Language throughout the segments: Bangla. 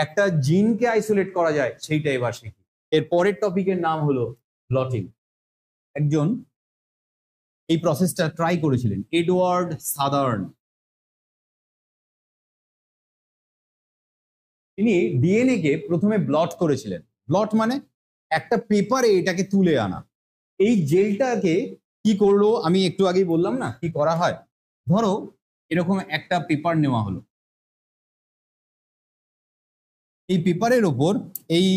একটা জিনকে আইসোলেট করা যায় সেইটা এবার শিখি। এর পরের টপিকের নাম হলো ব্লটিং। একজন এই প্রসেসটা ট্রাই করেছিলেন, এডওয়ার্ড সাদার্ন। তিনি ডিএনএ কে প্রথমে ব্লট করেছিলেন। ব্লট মানে একটা পেপারে এটাকে তুলে আনা। এই জেলটাকে কি করলো আমি একটু আগেই বললাম না কি করা হয়। ধরো এরকম একটা পেপার নেওয়া হলো, এই পেপারের ওপর এই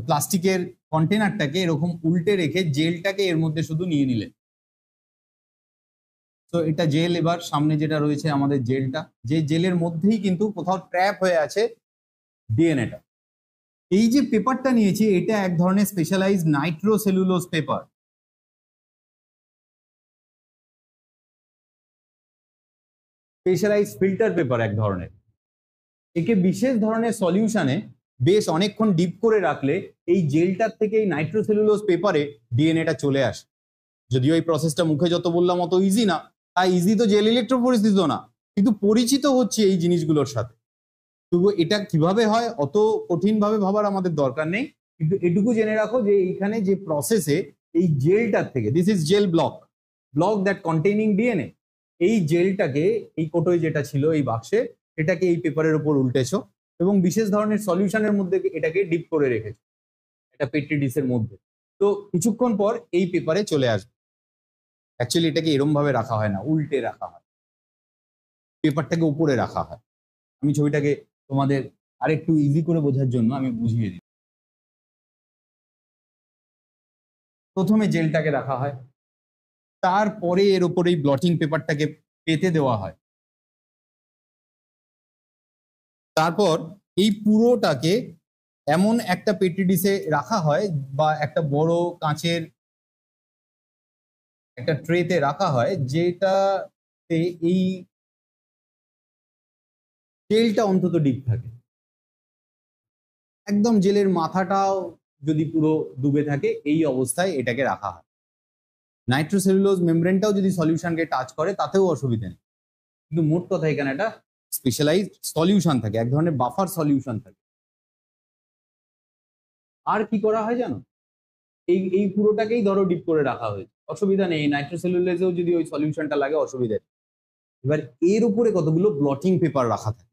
প্লাস্টিকের কন্টেনারটাকে এরকম উল্টে রেখে জেলটাকে এর মধ্যে শুধু নিয়ে নিলেন। তো এটা জেল। এবার সামনে যেটা রয়েছে আমাদের জেলটা, যে জেলের মধ্যেই কিন্তু কোথাও ট্র্যাপ হয়ে আছে ডিএনএটা। এই যে পেপারটা নিয়েছি এটা এক ধরনের specialised nitrocellulose paper. Specialised filter paper এক ধরনের। একে বিশেষ ধরনের সলিউশনে বেশ অনেকক্ষণ ডিপ করে রাখলে এই জেলটার থেকে এই নাইট্রোসেলুলোজ পেপারে ডিএনএটা চলে আসে। যদিও এই প্রসেসটা মুখে যত বললাম অত ইজি না, আর ইজি তো জেল ইলেকট্রোফোরেসিস না, কিন্তু পরিচিত হচ্ছে এই জিনিসগুলোর সাথে। তবু এটা কিভাবে হয় অত কঠিন ভাবে ভাবার আমাদের দরকার নেই, কিন্তু এটুকু জেনে রাখো যে এইখানে যে প্রসেসে এই জেলটার থেকে, this is gel block that containing DNA, এই জেলটাকে এই কোটোয় যেটা ছিল এই বাক্সে এটাকে এই পেপারের উপর উল্টেছো এবং বিশেষ ধরনের সলিউশনের মধ্যে এটাকে ডিপ করে রেখেছো এটা পেট্রি ডিসের মধ্যে। তো কিছুক্ষণ পর এই পেপারে চলে আসবে। অ্যাকচুয়ালি এটাকে এরম ভাবে রাখা হয় না, উল্টে রাখা হয়, পেপারটাকে উপরে রাখা হয়। আমি ছবিটাকে তোমাদের আরেকটু ইজি করে বোঝার জন্য আমি বুঝিয়ে দিই। প্রথমে জেলটাকে রাখা হয়, তারপরে এর উপরে এই ব্লটিং পেপারটাকে পেতে দেওয়া হয়। তারপর এই পুরোটাকে এমন একটা পেট্রি ডিসে রাখা হয় বা একটা বড় কাঁচের একটা ট্রেতে রাখা হয়, যেটাতে এই জেলটা অন্তত ডিপ থাকে। একদম জেলের মাথাটাও যদি পুরো ডুবে থাকে এই অবস্থায় এটাকে রাখা হয়। নাইট্রোসেলুলোজ মেমব্রেনটাও যদি সলিউশনকে টাচ করে তাতেও অসুবিধা নেই, কিন্তু মোট কথা এখানে একটা স্পেশালাইজড সলিউশন থাকে, এক ধরনের বাফার সলিউশন থাকে। আর কি করা হয় জানো, এই এই পুরোটাকেই ধরো ডিপ করে রাখা হয়েছে, অসুবিধা নেই। নাইট্রোসেলুলোজেও যদি ওই সলিউশনটা লাগে অসুবিধা নেই। এবার এর উপরে কতগুলো ব্লটিং পেপার রাখা থাকে।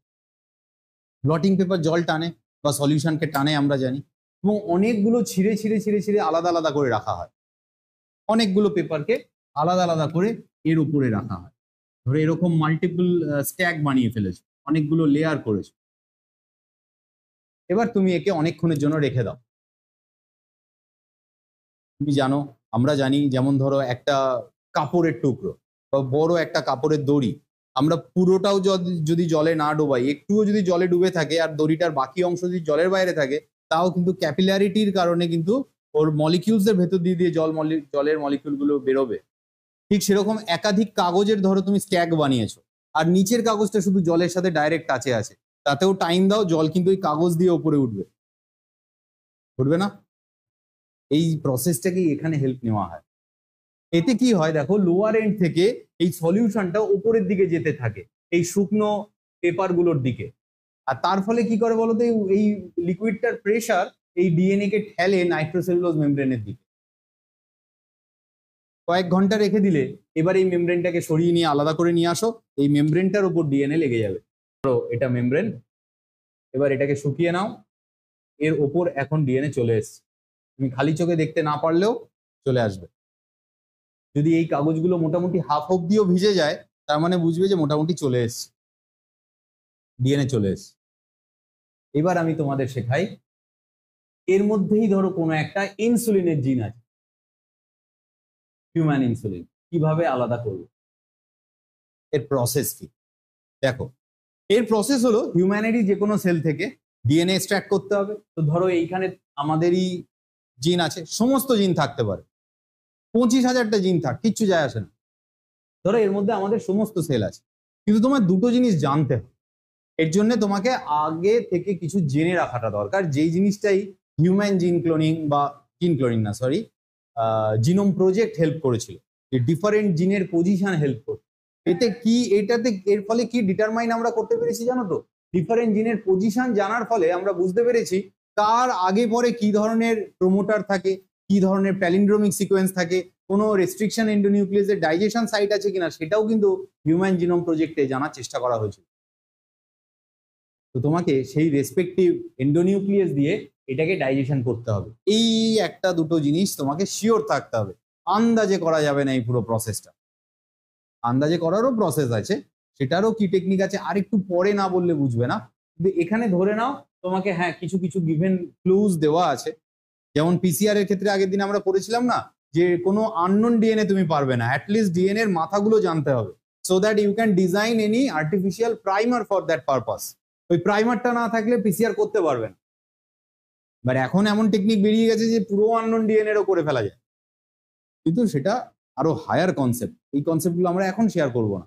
ব্লটিং পেপার জল টানে বা সলিউশনকে টানে আমরা জানি, এবং অনেকগুলো ছিঁড়ে ছিঁড়ে ছিঁড়ে ছিঁড়ে আলাদা আলাদা করে রাখা হয়। অনেকগুলো পেপারকে আলাদা আলাদা করে এর উপরে রাখা হয়। ধরো এরকম মাল্টিপল স্ট্যাক বানিয়ে ফেলেছো, অনেকগুলো লেয়ার করেছো। এবার তুমি একে অনেকক্ষণের জন্য রেখে দাও। তুমি জানো, আমরা জানি, যেমন ধরো একটা কাপড়ের টুকরো বা বড় একটা কাপড়ের দড়ি, আমরা পুরোটাও যদি জলে না ডোবাই, একটুও যদি জলে ডুবে থাকে আর দড়িটার বাকি অংশ যদি জলের বাইরে থাকে, তাও কিন্তু ক্যাপিলারিটির কারণে কিন্তু ওর মলিকিউলস এর ভেতর দিয়ে দিয়ে জলের মলিকিউল গুলো বেরোবে। ঠিক সেরকম একাধিক কাগজের ধরো তুমি স্ট্যাক বানিয়েছো, আর নিচের কাগজটা শুধু জলের সাথে ডাইরেক্ট টাচে আছে, তাতেও টাইম দাও, জল কিন্তু ওই কাগজ দিয়ে উপরে উঠবে, উঠবে না? এই প্রসেসটাকেই এখানে হেল্প নেওয়া হয়। এতে কি হয় দেখো, লোয়ার এন্ড থেকে এই সলিউশনটা উপরের দিকে যেতে থাকে এই শুকনো পেপার গুলোর দিকে, আর তার ফলে কি করে বলতো, এই লিকুইডটার প্রেসার এই ডিএনএ কে ঠেলে নাইট্রোসেলুলোজ মেমব্রেনের দিকে। কয়েক ঘন্টা রেখে দিলে এবার এই মেমব্রেনটাকে সরিয়ে নিয়ে আলাদা করে নিয়ে আসো, এই মেমব্রেনটার উপর ডিএনএ লেগে যাবে। ধরো এটা মেমব্রেন, এবার এটাকে শুকিয়ে নাও, এর ওপর এখন ডিএনএ চলে এসছে। তুমি খালি চোখে দেখতে না পারলেও চলে আসবে। যদি এই কাগজগুলো মোটামুটি হাফ অব্দিও ভিজে যায়, তার মানে বুঝবে যে মোটামুটি চলে এসছে, ডিএনএ চলে এসছে। এবার আমি তোমাদের শেখাই, এর মধ্যেই ধরো কোনো একটা ইনসুলিনের জিন আছে, হিউম্যান ইনসুলিন, কিভাবে আলাদা করবো, এর প্রসেস কি দেখো। এর প্রসেস হলো, হিউম্যানেরই যে কোনো সেল থেকে ডিএনএ এক্সট্র্যাক্ট করতে হবে। তো ধরো এইখানে আমাদেরই জিন আছে, সমস্ত জিন থাকতে পারে, 25,000টা জিন থাক, কিচ্ছু যায় আসে না। ধরো এর মধ্যে আমাদের সমস্ত সেল আছে, কিন্তু তোমার দুটো জিনিস জানতে হবে। এর জন্য তোমাকে আগে থেকে কিছু জেনে রাখাটা দরকার, যেই জিনিসটাই হিউম্যান জিন ক্লোনিং বা জিনোম প্রজেক্ট হেল্প করেছিল, ডিফারেন্ট জিনের পজিশন হেল্প করছে। এতে কি, এটাতে এর ফলে কি ডিটারমাইন আমরা করতে পেরেছি জানো তো, ডিফারেন্ট জিনের পজিশন জানার ফলে আমরা বুঝতে পেরেছি কার আগে পরে কি ধরনের প্রোমোটার থাকে, কি ধরনের প্যালিন্ড্রোমিক সিকোয়েন্স থাকে, কোনো রেস্ট্রিকশন এন্ডোনিউক্লিয়াসের ডাইজেশন সাইট আছে কিনা সেটাও কিন্তু হিউম্যান জিনোম প্রজেক্টে জানার চেষ্টা করা হয়েছিল। তো তোমাকে সেই রেসপেক্টিভ এন্ডোনিউক্লিয়াস দিয়ে এটাকে ডাইজেশন করতে হবে। এই একটা দুটো জিনিস তোমাকে শিওর থাকতে হবে, আন্দাজে করা যাবে না এই পুরো প্রসেসটা। আন্দাজে করারও প্রসেস আছে, সেটারও কি টেকনিক আছে আর একটু পরে না বললে বুঝবে না। কিন্তু এখানে ধরে নাও তোমাকে হ্যাঁ কিছু কিছু গিভেন ক্লুজ দেওয়া আছে। যেমন পিসিআর এর ক্ষেত্রে আগের দিন আমরা পড়েছিলাম না যে কোনো আননোন ডিএনএ তুমি পারবে না, অ্যাটলিস্ট ডিএনএ এর মাথাগুলো জানতে হবে, so that you can design any artificial primer for that purpose. ওই প্রাইমারটা না থাকলে পিসিআর করতে পারবে না। বাট এখন এমন টেকনিক বেরিয়ে গেছে যে পুরো আননোন ডিএনএরও করে ফেলা যায়, কিন্তু সেটা আরো হায়ার কনসেপ্ট। এই কনসেপ্টগুলো আমরা এখন শেয়ার করব না।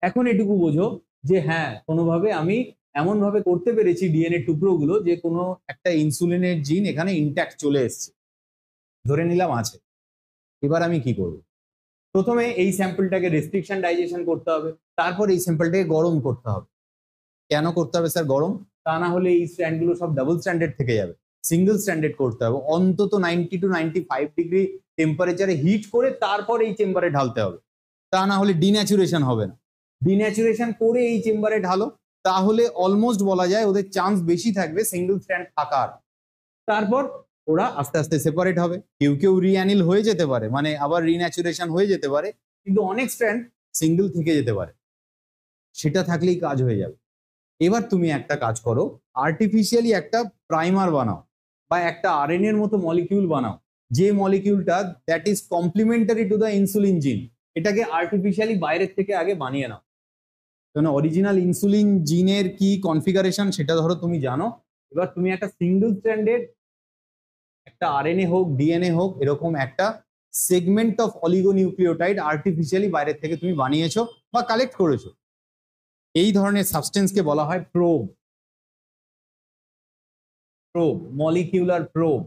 এখন এটুকু বোঝো যে হ্যাঁ কোনোভাবে আমি এমন ভাবে করতে পেরেছি ডিএনএ টুকরোগুলো যে কোনো একটা ইনসুলিনের জিন এখানে ইনট্যাক্ট চলে এসছে, ধরে নিলাম আছে। এবার আমি কি করব? প্রথমে এই স্যাম্পলটাকে রেস্ট্রিকশন ডাইজেশন করতে হবে, তারপর এই স্যাম্পলটাকে গরম করতে হবে। কেন করতে হবে স্যার গরম? তা না হলে এই স্ট্র্যান্ডগুলো সব ডাবল স্ট্যান্ডার্ড থেকে যাবে, সিঙ্গেল স্ট্যান্ডার্ড করতে হবে। অন্তত 90 to 95 ডিগ্রি টেম্পারেচারে হিট করে তারপর এই চেম্বারে ঢালতে হবে, তা না হলে ডিন্যাচুরেশন হবে না। ডিন্যাচুরেশন করে এই চেম্বারে ঢালো, তাহলে অলমোস্ট বলা যায় ওদের চান্স বেশি থাকবে সিঙ্গেল স্ট্র্যান্ড থাকার। তারপর ওরা আস্তে আস্তে সেপারেট হবে। কেউ কেউ রিঅ্যানিল হয়ে যেতে পারে, মানে আবার রিন্যাচুরেশন হয়ে যেতে পারে, কিন্তু অনেক স্ট্র্যান্ড সিঙ্গেল থেকে যেতে পারে, সেটা থাকলেই কাজ হয়ে যাবে। এবার তুমি একটা কাজ করো, আর্টিফিশিয়ালি একটা প্রাইমার বানাও বা একটা আরএনএ এর মতো মলিকিউল বানাও, যে মলিকিউলটা that is complementary to the insulin gene. এটাকে আর্টিফিশিয়ালি বাইরের থেকে আগে বানিয়ে নাও। কারণ অরিজিনাল ইনসুলিন জিনের কি কনফিগারেশন সেটা ধরো তুমি জানো। এবার তুমি একটা সিঙ্গেল স্ট্র্যান্ডেড একটা আরএনএ হোক ডিএনএ হোক এরকম একটা সেগমেন্ট অফ অলিগোনিউক্লিওটাইড আর্টিফিশিয়ালি বাইরের থেকে তুমি বানিয়েছো বা কালেক্ট করেছো। এই ধরনের সাবস্টেন্সকে বলা হয় প্রোব। Probe, molecular probe.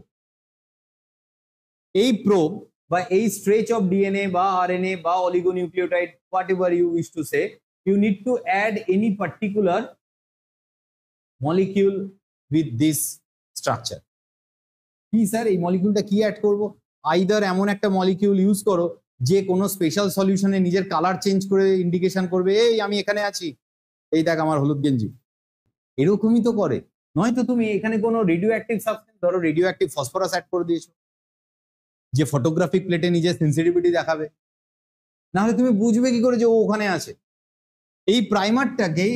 এই প্রোব বা এই স্ট্রেচ অফ ডিএনএ বা আরএনএ বা oligonucleotide whatever you wish to say, you need to add any particular molecule with this structure. কি স্যার এই মলিকিউলটা কি অ্যাড করব? আইদার এমন একটা মলিকিউল ইউজ করো যে কোনো স্পেশাল সলিউশনে নিজের কালার চেঞ্জ করে ইন্ডিকেশন করবে, এই আমি এখানে আছি, এই দেখ আমার হলুদ গেঞ্জি, এরকমই তো করে। নয়তো তুমি এখানে কোনো রেডিও অ্যাক্টিভ সাবস্টেন্স, ধরো রেডিও অ্যাক্টিভ ফসফরাস অ্যাড করে দিয়েছো, যে ফটোগ্রাফিক প্লেটে নিজের সেন্সিটিভিটি দেখাবে, নাহলে তুমি বুঝবে কি করে যে ও ওখানে আছে। এই প্রাইমারটাকে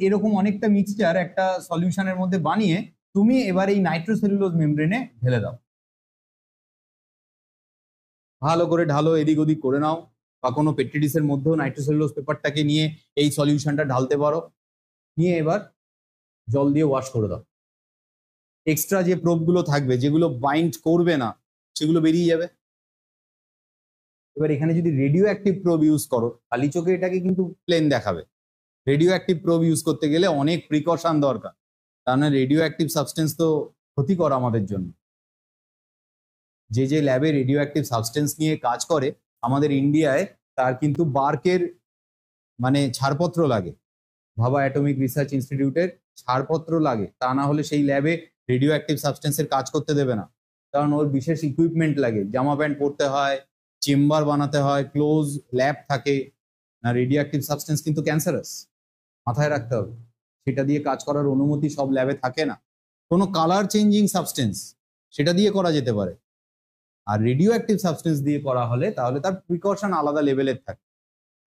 এরকম অনেকটা মিক্সচার একটা সলিউশনের মধ্যে বানিয়ে তুমি এবার এই নাইট্রোসেলুলোজ মেমব্রেনে ঢেলে দাও। ভালো করে ঢালো, এদিক ওদিক করে নাও, বা কোনো পেট্রিডিসের মধ্যেও নাইট্রোসেলুলোজ পেপারটাকে নিয়ে এই সলিউশনটা ঢালতে পারো। নিয়ে এবার জল দিয়ে ওয়াশ করে দাও। এক্সট্রা যে প্রোবগুলো থাকবে যেগুলো বাইন্ড করবে না সেগুলো বেরিয়ে যাবে। এবার এখানে যদি রেডিও অ্যাক্টিভ প্রোব ইউজ করো, খালি চোখে এটাকে কিন্তু প্লেন দেখাবে। রেডিও অ্যাক্টিভ প্রোব ইউজ করতে গেলে অনেক প্রিকশন দরকার, কারণ রেডিও অ্যাক্টিভ সাবস্টেন্স তো ক্ষতিকর আমাদের জন্য। যে ল্যাবে রেডিও অ্যাক্টিভ সাবস্টেন্স নিয়ে কাজ করে আমাদের ইন্ডিয়ায়, তার কিন্তু বার্কের মানে ছাড়পত্র লাগে, ভাবা অ্যাটমিক রিসার্চ ইনস্টিটিউটের ছাড়পত্র লাগে, তা না হলে সেই ল্যাবে রেডিও অ্যাক্টিভ সাবস্টেন্সের কাজ করতে দেবে না। কারণ ওর বিশেষ ইকুইপমেন্ট লাগে, জামা প্যান্ট পরতে হয়, চেম্বার বানাতে হয়, ক্লোজ ল্যাব থাকে না। রেডিও অ্যাক্টিভ সাবস্টেন্স কিন্তু ক্যান্সারাস, মাথায় রাখতে হবে। সেটা দিয়ে কাজ করার অনুমতি সব ল্যাবে থাকে না। কোনো কালার চেঞ্জিং সাবস্টেন্স সেটা দিয়ে করা যেতে পারে, আর রেডিও অ্যাক্টিভ সাবস্টেন্স দিয়ে করা হলে তাহলে তার প্রিকশন আলাদা লেভেলের থাকে।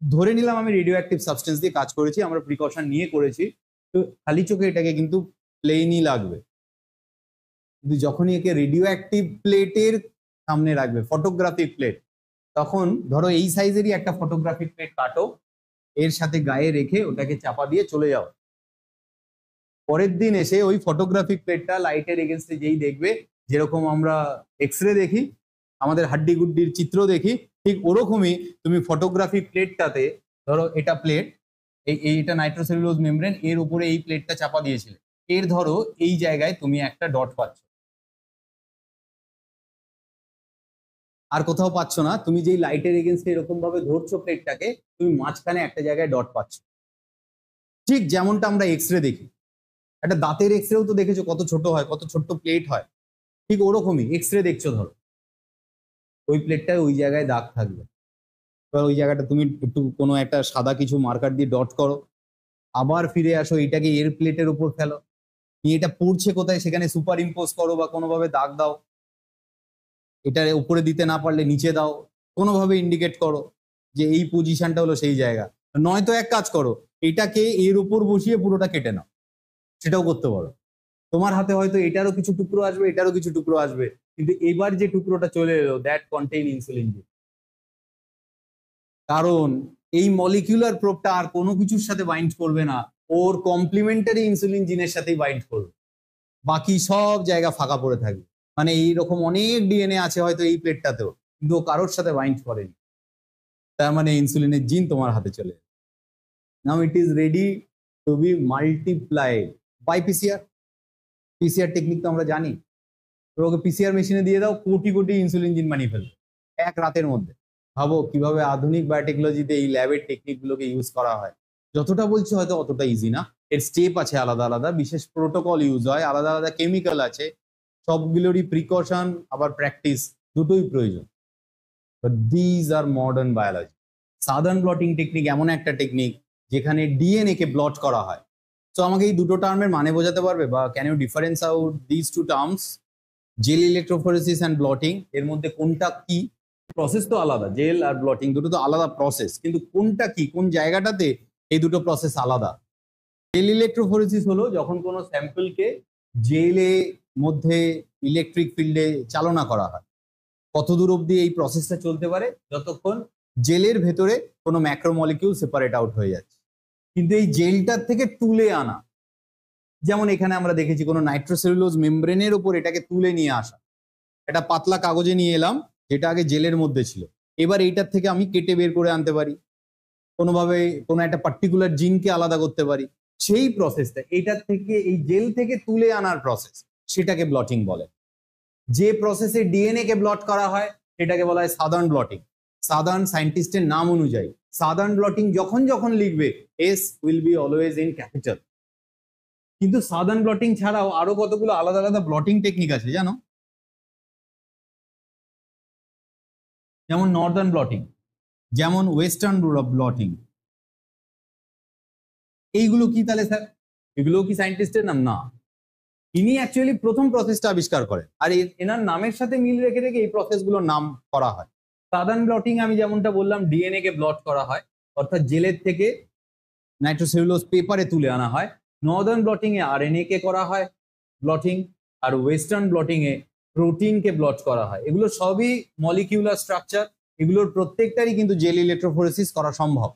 ধরে নিলাম আমি রেডিও অ্যাক্টিভ সাবস্টেন্স দিয়ে কাজ করেছি, আমরা প্রিকশন নিয়ে করেছি, তো খালি চোখে এটাকে কিন্তু প্লেনই লাগবে। কিন্তু যখনই একে রেডিও অ্যাক্টিভ প্লেটের সামনে রাখবে, ফটোগ্রাফিক প্লেট, তখন ধরো এই সাইজেরই একটা ফটোগ্রাফিক প্লেট কাটো, এর সাথে গায়ে রেখে ওটাকে চাপা দিয়ে চলে যাও। পরের দিন এসে ওই ফটোগ্রাফিক প্লেটটা লাইটের এগেনস্টে যেই দেখবে, যেরকম আমরা এক্সরে দেখি, আমাদের হাড্ডি গুড্ডির চিত্র দেখি, ঠিক ওরকমই তুমি ফটোগ্রাফিক প্লেটটাতে, ধরো এটা প্লেট, এইটা নাইট্রোসেলুলোজ মেমব্রেন, এর উপরে এই প্লেটটা চাপা দিয়েছিলে, এর ধরো এই জায়গায় তুমি একটা ডট পাচ্ছ, আর কোথাও পাচ্ছ না। তুমি যেই লাইটের এগেনস্টে এরকম ভাবে ধরছো প্লেটটাকে, তুমি মাঝখানে একটা জায়গায় ডট পাচ্ছ। ঠিক যেমনটা আমরা এক্সরে দেখি, একটা দাঁতের এক্সরেও তো দেখেছো কত ছোট হয়, কত ছোট্ট প্লেট হয়, ঠিক ওরকমই এক্সরে দেখছো ধরো, ওই প্লেটটায় ওই জায়গায় দাগ থাকবে, এবার ওই জায়গাটা তুমি একটু কোনো একটা সাদা কিছু মার্কার দিয়ে ডট করো, আবার ফিরে আসো, এটাকে এর প্লেটের উপর ফেলো, নিয়ে এটা পড়ছে কোথায় সেখানে সুপার ইম্পোজ করো বা কোনোভাবে দাগ দাও, এটার উপরে দিতে না পারলে নিচে দাও, কোনোভাবে ইন্ডিকেট করো যে এই পজিশনটা হলো সেই জায়গা। নয়তো এক কাজ করো, এটাকে এর উপর বসিয়ে পুরোটা কেটে নাও, সেটাও করতে পারো। তোমার হাতে হয়তো এটারও কিছু টুকরো আসবে, এটারও কিছু টুকরো আসবে, কিন্তু এবার যে টুকরোটা চলে এলো দ্যাট কন্টেইন ইনসুলিন জিন, কারণ এই মলিকিউলার প্রোবটা আর কোনো কিছুর সাথে বাইন্ড করবে না, ওর কমপ্লিমেন্টারি ইনসুলিন জিনের সাথেই বাইন্ড করবে, বাকি সব জায়গা ফাঁকা পড়ে থাকবে। মানে এইরকম অনেক ডিএনএ আছে হয়তো এই প্লেটটাতেও, কিন্তু ও কারোর সাথে বাইন্ড করেনি, তার মানে ইনসুলিনের জিন তোমার হাতে চলে। Now it is ready to be multiplied by PCR. PCR technique তো আমরা জানি, ওকে পিসিআর মেশিনে দিয়ে দাও, কোটি কোটি ইনসুলিন জিন বানিয়ে ফেলবে এক রাতের মধ্যে। ভাবো কিভাবে আধুনিক বায়োটেকনোলজিতে এই ল্যাবের টেকনিক গুলোকে ইউজ করা হয়। যতটা বলছি হয়তো অতটা ইজি না, এর স্টেপ আছে আলাদা আলাদা, বিশেষ প্রোটোকল ইউজ হয়, আলাদা আলাদা কেমিক্যাল আছে, সবগুলোরই প্রিকশন আবার প্র্যাকটিস দুটোই প্রয়োজন। But these are modern biology. Southern bloating technique এমন একটা টেকনিক যেখানে ডিএনএ কে ব্লট করা হয়। তো আমাকে এই দুটো টার্মের মানে বোঝাতে পারবে, বা can you difference out this two terms, gel electrophoresis and blotting, এর মধ্যে কোনটা কি? প্রসেস তো আলাদা, জেল আর ব্লটিং দুটো তো আলাদা প্রসেস, কিন্তু কোনটা কি, কোন জায়গাটাতে এই দুটো প্রসেস আলাদা? জেল ইলেকট্রোফোরেসিস হলো যখন কোনো স্যাম্পলকে জেলে মধ্যে ইলেকট্রিক ফিল্ডে চালনা করা হয়। কত দূর অবধি এই প্রসেসটা চলতে পারে? যতক্ষণ জেলের ভেতরে কোনো ম্যাক্রোমলিকিউল সেপারেট আউট হয়ে যাচ্ছে। কিন্তু এই জেলটার থেকে তুলে আনা, যেমন এখানে আমরা দেখেছি কোনো নাইট্রোসেলুলোজ মেমব্রেনের উপর এটাকে তুলে নিয়ে আসা, একটা পাতলা কাগজে নিয়ে এলাম যেটা আগে জেলের মধ্যে ছিল, এবার এইটার থেকে আমি কেটে বের করে আনতে পারি, কোনোভাবে কোনো একটা পার্টিকুলার জিনকে আলাদা করতে পারি, সেই প্রসেসটা এইটার থেকে এই জেল থেকে তুলে আনার প্রসেস, সেটাকে ব্লটিং বলে। যে প্রসেসে ডিএনএ কে ব্লট করা হয় সেটাকে বলা হয় সাদার্ন ব্লটিং। সাদার্ন সায়েন্টিস্টের নাম অনুযায়ী সাদার্ন ব্লটিং যখন যখন লিখবে S will be always in capital. কিন্তু সাদার্ন ব্লটিং ছাড়াও আরো কতগুলো আলাদা আলাদা ব্লটিং টেকনিক আছে জানো, যেমন নর্দার্ন ব্লটিং, যেমন ওয়েস্টার্ন ব্লটিং। এইগুলো কি তাহলে স্যার? এগুলো কি সায়েন্টিস্টের নাম? না, ইনি অ্যাকচুয়ালি প্রথম প্রসেসটা আবিষ্কার করেন, আর এনার নামের সাথে মিল রেখে রেখে এই প্রসেসগুলোর নাম করা হয়। সাদার্ন ব্লটিং আমি যেমনটা বললাম ডিএনএ কে ব্লট করা হয়, অর্থাৎ জেলের থেকে নাইট্রোসেলুলোজ পেপারে তুলে আনা হয়। নর্দার্ন ব্লটিং এ আরএনএ কে করা হয় ব্লটিং, আর ওয়েস্টার্ন ব্লটিং এ প্রোটিন কে ব্লট করা হয়। এগুলো সবই মলিকিউলার স্ট্রাকচার, এগুলোর প্রত্যেকটারই কিন্তু জেল ইলেকট্রোফোরেসিস করা সম্ভব।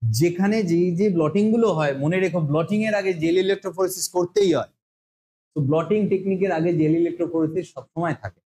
যেখানে যে ব্লটিং গুলো হয়, মনে রেখো ব্লটিং এর আগে জেল ইলেকট্রোফোরেসিস করতেই হয়, তো ব্লটিং টেকনিকের আগে জেল ইলেকট্রোফোরেসিস সবসময় থাকে।